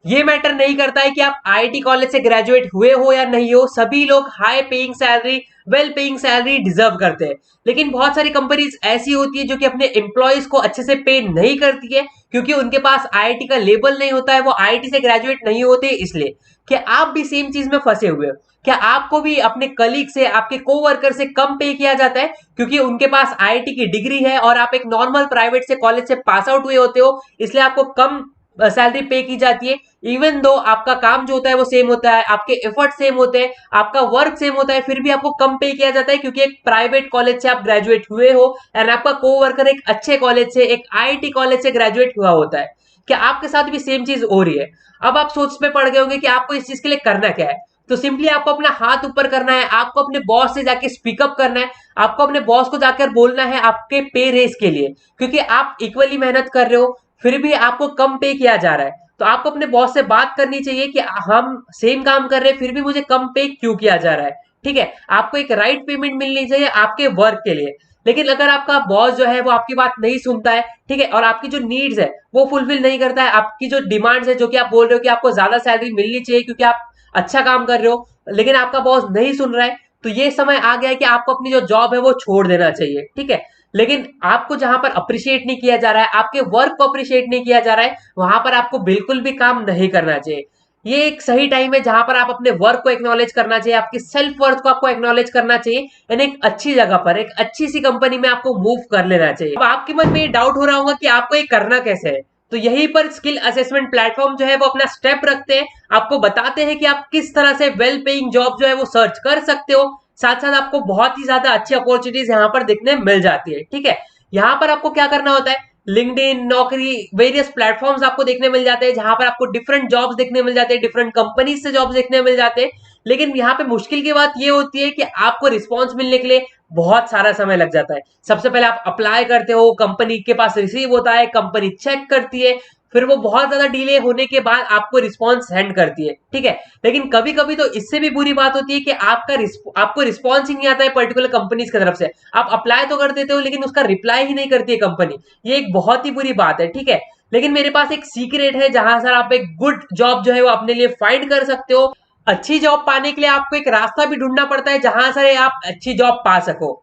ये मैटर नहीं करता है कि आप आईआईटी कॉलेज से ग्रेजुएट हुए हो या नहीं हो, सभी लोग high paying salary, well paying salary deserve करते हैं। लेकिन बहुत सारी कंपनीज ऐसी होती है जो कि अपने एम्प्लॉयज को अच्छे से पे नहीं करती है, क्योंकि उनके पास आईआईटी का लेबल नहीं होता है, वो आईआईटी से ग्रेजुएट नहीं होते। इसलिए क्या आप भी सेम चीज में फंसे हुए हो? क्या आपको भी अपने कलीग से, आपके कोवर्कर से कम पे किया जाता है क्योंकि उनके पास आईआईटी की डिग्री है और आप एक नॉर्मल प्राइवेट से कॉलेज से पास आउट हुए होते हो, इसलिए आपको कम सैलरी पे की जाती है? इवन दो आपका काम जो होता है वो सेम होता है, आपके एफर्ट सेम होते हैं, आपका वर्क सेम होता है, फिर भी आपको कम पे किया जाता है क्योंकि एक प्राइवेट कॉलेज से आप ग्रेजुएट हुए हो एंड आपका कोवर्कर एक अच्छे कॉलेज से, एक आईआईटी कॉलेज से ग्रेजुएट हुआ होता है। क्या आपके साथ भी सेम चीज हो रही है? अब आप सोच में पड़ गए होंगे कि आपको इस चीज के लिए करना क्या है। तो सिंपली आपको अपना हाथ ऊपर करना है, आपको अपने बॉस से जाके स्पीकअप करना है, आपको अपने बॉस को जाकर बोलना है आपके पे रेस के लिए, क्योंकि आप इक्वली मेहनत कर रहे हो फिर भी आपको कम पे किया जा रहा है। तो आपको अपने बॉस से बात करनी चाहिए कि हम सेम काम कर रहे हैं फिर भी मुझे कम पे क्यों किया जा रहा है। ठीक है, आपको एक राइट पेमेंट मिलनी चाहिए आपके वर्क के लिए। लेकिन अगर आपका बॉस जो है वो आपकी बात नहीं सुनता है, ठीक है, और आपकी जो नीड्स है वो फुलफिल नहीं करता है, आपकी जो डिमांड्स है, जो कि आप बोल रहे हो कि आपको ज्यादा सैलरी मिलनी चाहिए क्योंकि आप अच्छा काम कर रहे हो, लेकिन आपका बॉस नहीं सुन रहा है, तो ये समय आ गया है कि आपको अपनी जो जॉब है वो छोड़ देना चाहिए। ठीक है, लेकिन आपको जहां पर अप्रिशिएट नहीं किया जा रहा है, आपके वर्क को अप्रिशिएट नहीं किया जा रहा है, वहां पर आपको बिल्कुल भी काम नहीं करना चाहिए। ये एक सही टाइम है जहां पर आप अपने वर्क को एक्नॉलेज करना चाहिए, आपकी सेल्फ वर्थ को आपको एक्नॉलेज करना चाहिए यानी एक अच्छी जगह पर, एक अच्छी सी कंपनी में आपको मूव कर लेना चाहिए। अब आपके मन में ये डाउट हो रहा होगा कि आपको ये करना कैसे है। तो यहीं पर स्किल असेसमेंट प्लेटफॉर्म जो है वो अपना स्टेप रखते हैं, आपको बताते हैं कि आप किस तरह से वेल पेइंग जॉब जो है वो सर्च कर सकते हो। साथ साथ आपको बहुत ही ज्यादा अच्छी अपॉर्चुनिटीज यहाँ पर देखने मिल जाती है। ठीक है, यहाँ पर आपको क्या करना होता है, लिंक्डइन, नौकरी, वेरियस प्लेटफॉर्म्स आपको देखने मिल जाते हैं जहां पर आपको डिफरेंट जॉब्स देखने मिल जाते हैं, डिफरेंट कंपनीज से जॉब्स देखने मिल जाते हैं। लेकिन यहाँ पे मुश्किल की बात ये होती है कि आपको रिस्पॉन्स मिलने के लिए बहुत सारा समय लग जाता है। सबसे पहले आप अप्लाई करते हो, कंपनी के पास रिसीव होता है, कंपनी चेक करती है, फिर वो बहुत ज्यादा डिले होने के बाद आपको रिस्पॉन्स सेंड करती है। ठीक है, लेकिन कभी कभी तो इससे भी बुरी बात होती है कि आपको रिस्पॉन्स ही नहीं आता है पर्टिकुलर कंपनीज की तरफ से। आप अप्लाई तो कर देते हो लेकिन उसका रिप्लाई ही नहीं करती है कंपनी। ये एक बहुत ही बुरी बात है। ठीक है, लेकिन मेरे पास एक सीक्रेट है जहां सर आप एक गुड जॉब जो है वो अपने लिए फाइंड कर सकते हो। अच्छी जॉब पाने के लिए आपको एक रास्ता भी ढूंढना पड़ता है जहां से आप अच्छी जॉब पा सको।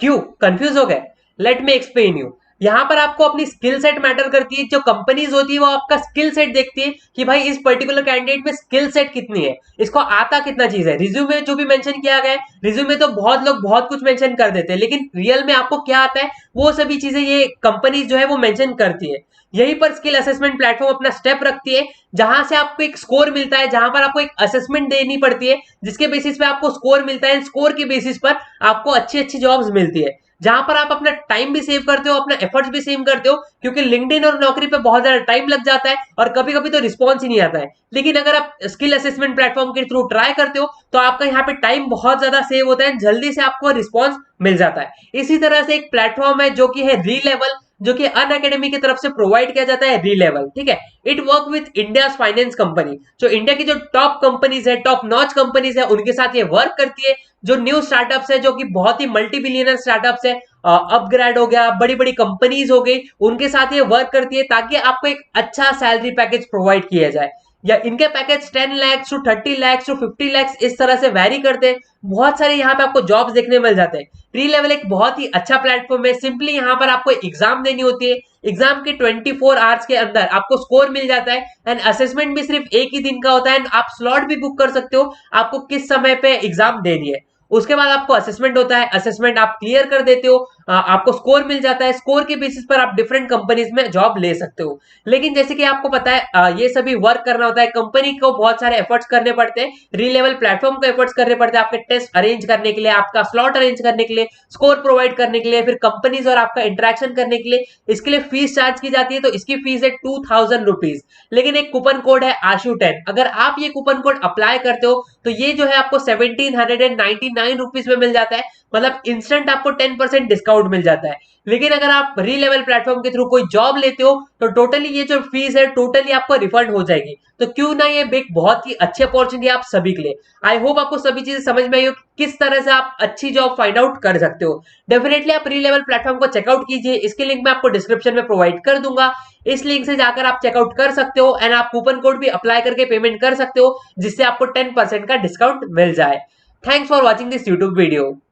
क्यों कंफ्यूज हो गए? Let me explain you. यहां पर आपको अपनी स्किल सेट मैटर करती है। जो कंपनीज होती है वो आपका स्किल सेट देखती है कि भाई इस पर्टिकुलर कैंडिडेट में स्किल सेट कितनी है, इसको आता कितना चीज है। रिज्यूमे जो भी मेंशन किया गया है, रिज्यूमे तो बहुत लोग बहुत कुछ मेंशन कर देते हैं, लेकिन रियल में आपको क्या आता है वो सभी चीजें ये कंपनीज जो है वो मेंशन करती है। यहीं पर स्किल असेसमेंट प्लेटफॉर्म अपना स्टेप रखती है जहां से आपको एक स्कोर मिलता है, जहां पर आपको एक असेसमेंट देनी पड़ती है जिसके बेसिस पे आपको स्कोर मिलता है। स्कोर के बेसिस पर आपको अच्छी अच्छी जॉब्स मिलती है जहां पर आप अपना टाइम भी सेव करते हो, अपना एफर्ट्स भी सेव करते हो, क्योंकि लिंक्डइन और नौकरी पे बहुत ज्यादा टाइम लग जाता है और कभी कभी तो रिस्पॉन्स ही नहीं आता है। लेकिन अगर आप स्किल असेसमेंट प्लेटफॉर्म के थ्रू ट्राई करते हो तो आपका यहाँ पे टाइम बहुत ज्यादा सेव होता है, जल्दी से आपको रिस्पॉन्स मिल जाता है। इसी तरह से एक प्लेटफॉर्म है जो कि है री लेवल, जो कि अन अकेडमी की तरफ से प्रोवाइड किया जाता है। री लेवल, ठीक है, it work with India finance company. जो इंडिया की जो टॉप कंपनीज है, टॉप नॉच कंपनीज है, उनके साथ ये वर्क करती है। जो न्यू स्टार्टअप्स है, जो कि बहुत ही मल्टी बिलियनर स्टार्टअप्स है, अपग्रेड हो गया, बड़ी बड़ी कंपनीज हो गई, उनके साथ ये वर्क करती है ताकि आपको एक अच्छा सैलरी पैकेज प्रोवाइड किया जाए। या इनके package 10 lakh to 30 lakh to 50 lakh इस तरह से वैरी करते हैं। बहुत सारे यहाँ पे आपको जॉब्स देखने मिल जाते हैं। प्री लेवल एक बहुत ही अच्छा प्लेटफॉर्म है। सिंपली यहाँ पर आपको एग्जाम देनी होती है, एग्जाम के 24 आवर्स के अंदर आपको स्कोर मिल जाता है एंड असेसमेंट भी सिर्फ एक ही दिन का होता है एंड आप स्लॉट भी बुक कर सकते हो आपको किस समय पे एग्जाम देनी है। उसके बाद आपको असेसमेंट होता है, असेसमेंट आप क्लियर कर देते हो, आपको स्कोर मिल जाता है, स्कोर के बेसिस पर आप डिफरेंट कंपनीज में जॉब ले सकते हो। लेकिन जैसे कि आपको पता है ये सभी वर्क करना होता है, कंपनी को बहुत सारे एफर्ट्स करने पड़ते हैं, री लेवल प्लेटफॉर्म को एफर्ट्स करने पड़ते हैं आपके टेस्ट अरेंज करने के लिए, आपका स्लॉट अरेंज करने के लिए, स्कोर प्रोवाइड करने के लिए, फिर कंपनीज और आपका इंटरेक्शन करने के लिए इसके लिए फीस चार्ज की जाती है। तो इसकी फीस है 2000 रुपीज। लेकिन एक कूपन कोड है आशु10, अगर आप ये कूपन कोड अप्लाई करते हो तो ये जो है आपको 1799 रुपीज में मिल जाता है, मतलब इंस्टेंट आपको 10% डिस्काउंट मिल जाता है। लेकिन अगर आप री लेवल प्लेटफॉर्म के थ्रू कोई जॉब लेते हो तो टोटली ये जो फीस है टोटली आपको रिफंड हो जाएगी। तो क्यों ना, ये एक बहुत ही अच्छी अपॉर्चुनिटी आप सभी के लिए। आई होप आपको सभी चीजें समझ में आई हो किस तरह से आप अच्छी जॉब फाइंड आउट कर सकते हो। डेफिनेटली आप री लेवल प्लेटफॉर्म को चेकआउट कीजिए, इसके लिंक मैं आपको डिस्क्रिप्शन में प्रोवाइड कर दूंगा। इस लिंक से जाकर आप चेकआउट कर सकते हो एंड आप कूपन कोड भी अप्लाई करके पेमेंट कर सकते हो, जिससे आपको 10% का डिस्काउंट मिल जाए। Thanks for watching this YouTube video.